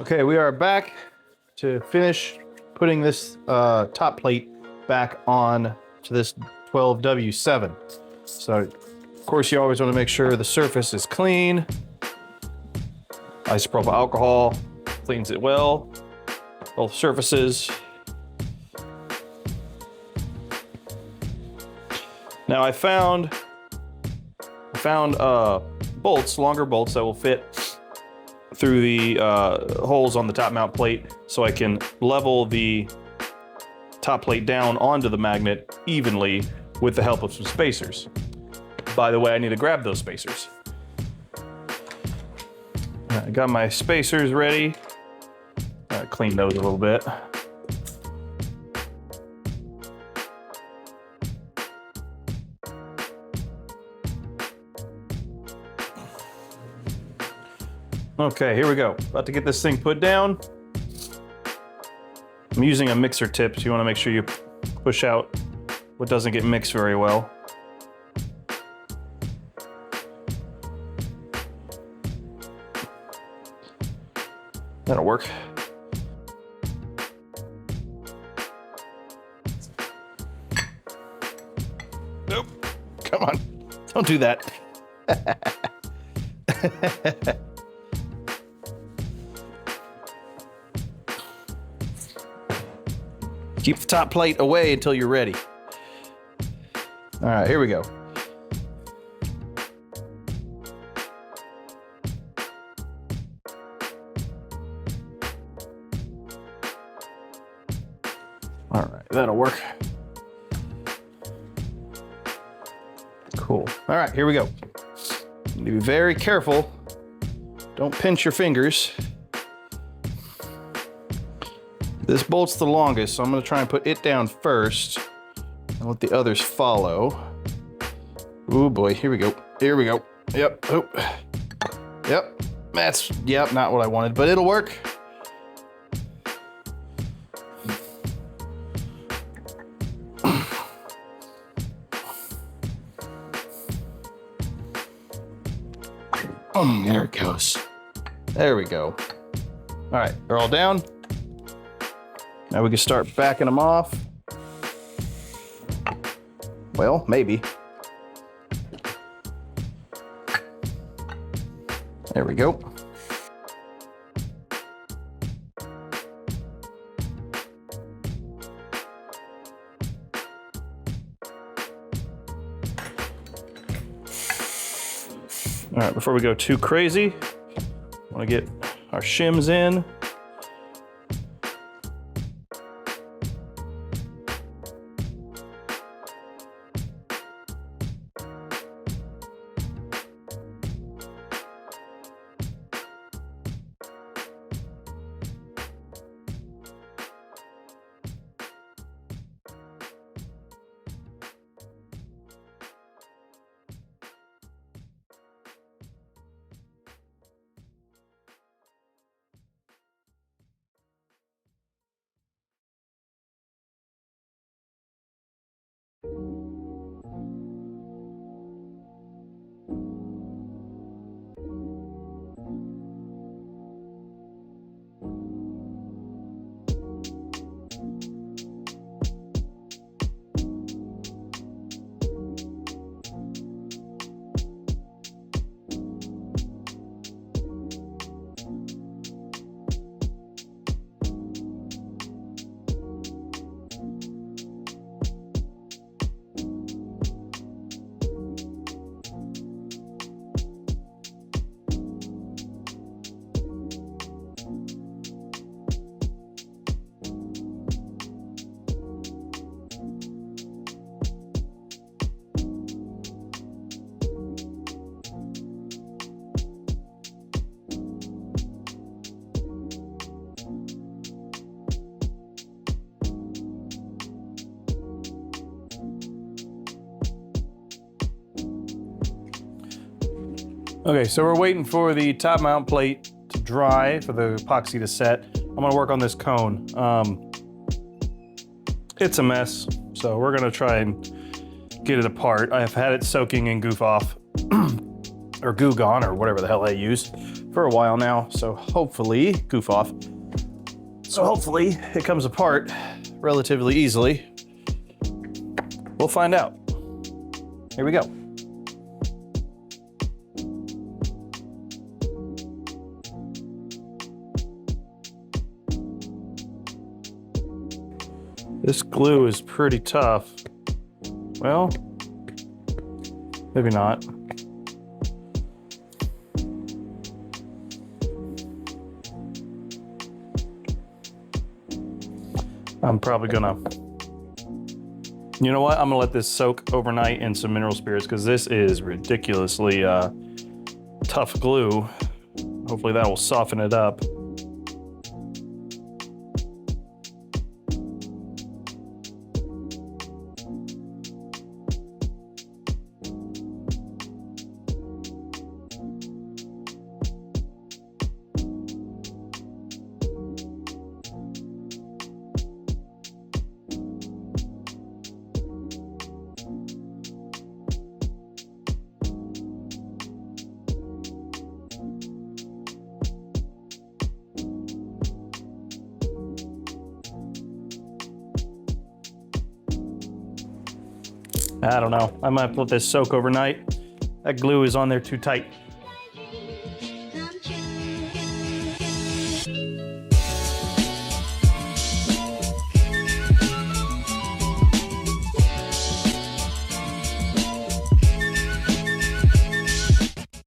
Okay, we are back to finish putting this top plate back on to this 12W7. So, of course, you always want to make sure the surface is clean. Isopropyl alcohol cleans it well, both surfaces. Now I found bolts, longer bolts that will fit through the holes on the top mount plate, so I can level the top plate down onto the magnet evenly with the help of some spacers. By the way, I need to grab those spacers. I got my spacers ready. Clean those a little bit. Okay, here we go. About to get this thing put down. I'm using a mixer tip, so you want to make sure you push out what doesn't get mixed very well. That'll work. Nope. Come on. Don't do that. Keep the top plate away until you're ready. All right, here we go. All right, that'll work. Cool. All right, here we go. Be very careful. Don't pinch your fingers. This bolt's the longest, so I'm gonna try and put it down first and let the others follow. Oh boy, here we go. Here we go. Yep. Oh. Yep. That's, yep, not what I wanted, but it'll work. There it goes. There we go. All right, they're all down. Now we can start backing them off. Well, maybe. There we go. All right, before we go too crazy, I want to get our shims in. Okay, so we're waiting for the top mount plate to dry, for the epoxy to set. I'm gonna work on this cone. It's a mess, so we're gonna try and get it apart. I've had it soaking in goof off, or Goo Gone, or whatever the hell I use, for a while now, so hopefully, goof off. So hopefully it comes apart relatively easily. We'll find out. Here we go. This glue is pretty tough. Well, maybe not. I'm probably gonna, you know what? I'm gonna let this soak overnight in some mineral spirits because this is ridiculously tough glue. Hopefully that will soften it up. I don't know. I might let this soak overnight. That glue is on there too tight.